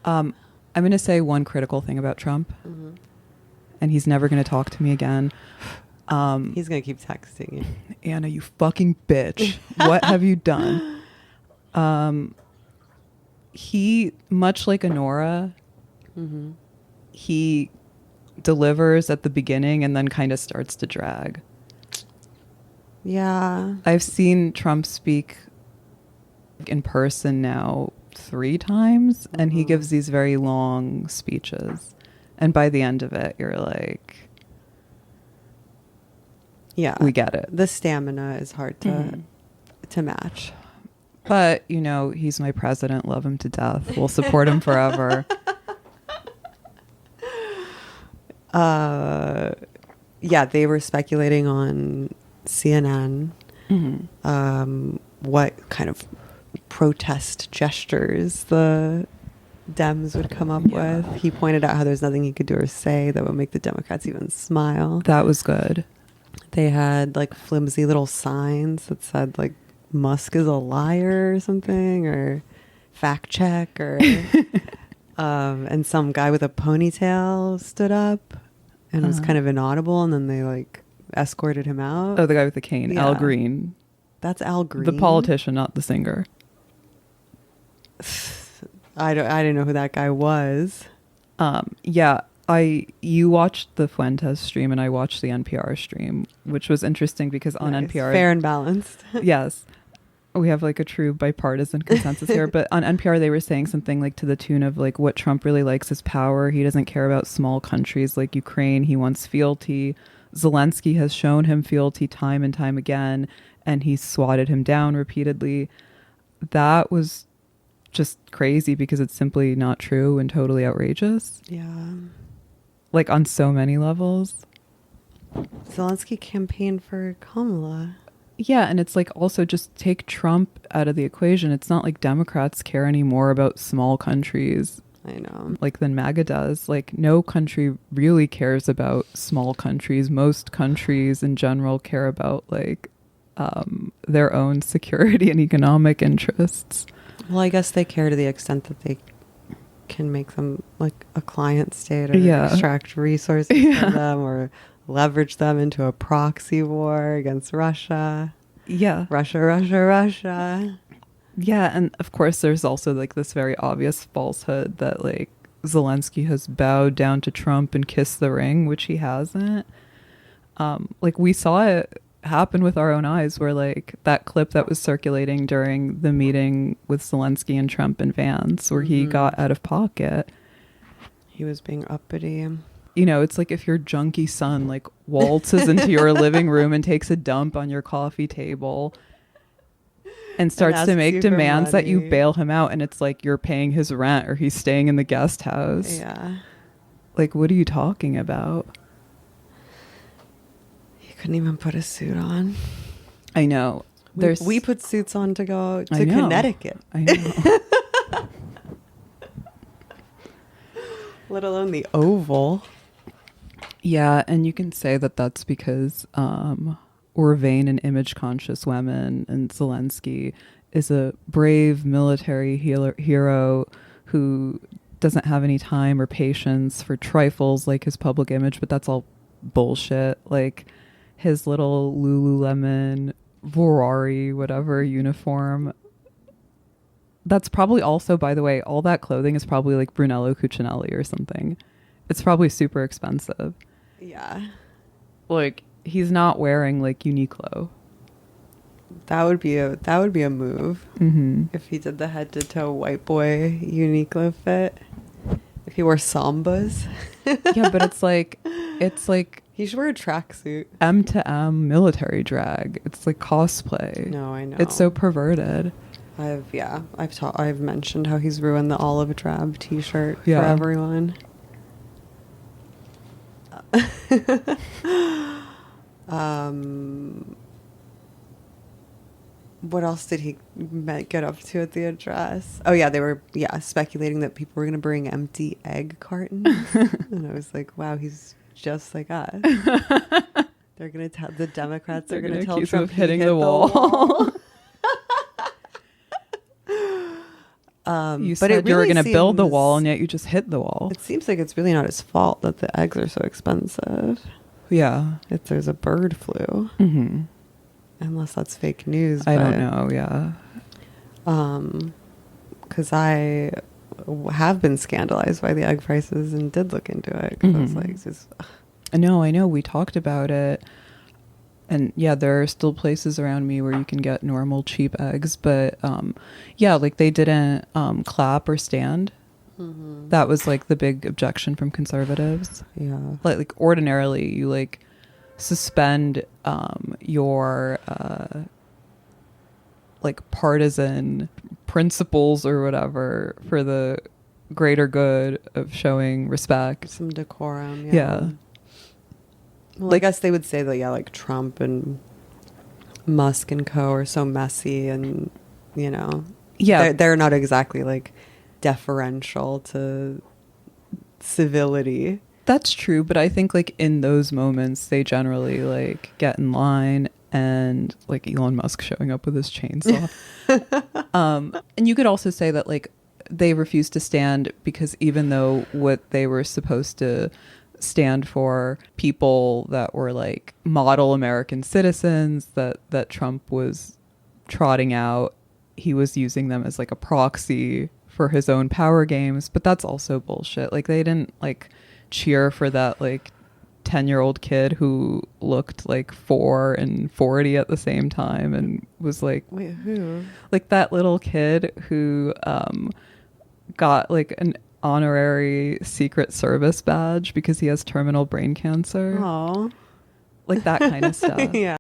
I'm going to say one critical thing about Trump, and he's never going to talk to me again. He's going to keep texting you. Anna, you fucking bitch. What have you done? He, much like Anora, he delivers at the beginning and then kind of starts to drag. Yeah. I've seen Trump speak in person now 3 times, and he gives these very long speeches. And by the end of it, you're like, yeah, we get it. The stamina is hard to match. But, you know, he's my president. Love him to death. We'll support him forever. Yeah, they were speculating on CNN what kind of protest gestures the Dems would come up with. He pointed out how there's nothing he could do or say that would make the Democrats even smile. That was good. They had like flimsy little signs that said like Musk is a liar or something, or fact check, or and some guy with a ponytail stood up and was kind of inaudible, and then they like escorted him out. Oh, the guy with the cane, Yeah. Al Green. That's Al Green. The politician, not the singer. I didn't know who that guy was. Yeah, you watched the Fuentes stream and I watched the NPR stream, which was interesting because on Nice. NPR, fair and balanced. yes, we have like a true bipartisan consensus here. But on NPR, they were saying something like to the tune of like, what Trump really likes is power. He doesn't care about small countries like Ukraine. He wants fealty. Zelensky has shown him fealty time and time again, and he swatted him down repeatedly. That was just crazy because it's simply not true and totally outrageous. Yeah. Like on so many levels. Zelensky campaigned for Kamala. Yeah, and it's like also just take Trump out of the equation. It's not like Democrats care anymore about small countries I know. like than MAGA does. Like no country really cares about small countries. Most countries in general care about like their own security and economic interests. Well, I guess they care to the extent that they can make them like a client state, or extract resources from them, or leverage them into a proxy war against Russia. Yeah. Russia. Yeah, and of course there's also like this very obvious falsehood that like Zelensky has bowed down to Trump and kissed the ring, which he hasn't. Like we saw it happen with our own eyes, where like that clip that was circulating during the meeting with Zelensky and Trump and Vance, where he got out of pocket. He was being uppity. You know, it's like if your junky son like waltzes into your living room and takes a dump on your coffee table and starts to make demands that you bail him out, and it's like you're paying his rent or he's staying in the guest house. Yeah. Like, what are you talking about? He couldn't even put a suit on. I know. We put suits on to go to I know. Connecticut. I know. Let alone the Oval. Yeah, and you can say that that's because we're vain and image conscious women, and Zelensky is a brave military hero who doesn't have any time or patience for trifles like his public image, but that's all bullshit. Like his little Lululemon Ferrari whatever uniform, that's probably also, by the way, all that clothing is probably like Brunello Cucinelli or something. It's probably super expensive. Yeah. Like he's not wearing like Uniqlo. That would be a move. If he did the head to toe white boy Uniqlo fit. If he wore Sambas. Yeah, but it's like he should wear a tracksuit. M to M military drag. It's like cosplay. No, I know. It's so perverted. I've mentioned how he's ruined the olive drab t-shirt for Yeah. everyone. What else did he get up to at the address? Oh yeah, they were speculating that people were going to bring empty egg cartons. And I was like, wow, he's just like us. They're going to tell the Democrats are going to tell Trump of hitting hit the wall. You But said it you were really going to build the wall, and seems- yet you just hit the wall. It seems like it's really not his fault that the eggs are so expensive. Yeah. If there's a bird flu, Mm-hmm. unless that's fake news. I don't know. Yeah. Because I have been scandalized by the egg prices and did look into it. 'Cause I was like, just, I know. We talked about it. And yeah, there are still places around me where you can get normal cheap eggs. But yeah, like they didn't clap or stand. That was like the big objection from conservatives. yeah. Like ordinarily you like suspend your like partisan principles or whatever for the greater good of showing respect. Some decorum. Yeah. Well, I guess they would say that, yeah, like Trump and Musk and co are so messy and, you know, Yeah. they're not exactly like deferential to civility. That's true, but I think like in those moments they generally like get in line, and like Elon Musk showing up with his chainsaw. And you could also say that like they refused to stand because even though what they were supposed to stand for, people that were like model American citizens that Trump was trotting out, he was using them as like a proxy for his own power games. But that's also bullshit. Like they didn't like cheer for that like 10-year-old kid who looked like 4 and 40 at the same time and was like, Wait, who? like that little kid who got like an honorary Secret Service badge because he has terminal brain cancer. Oh, Like that kind of stuff. yeah.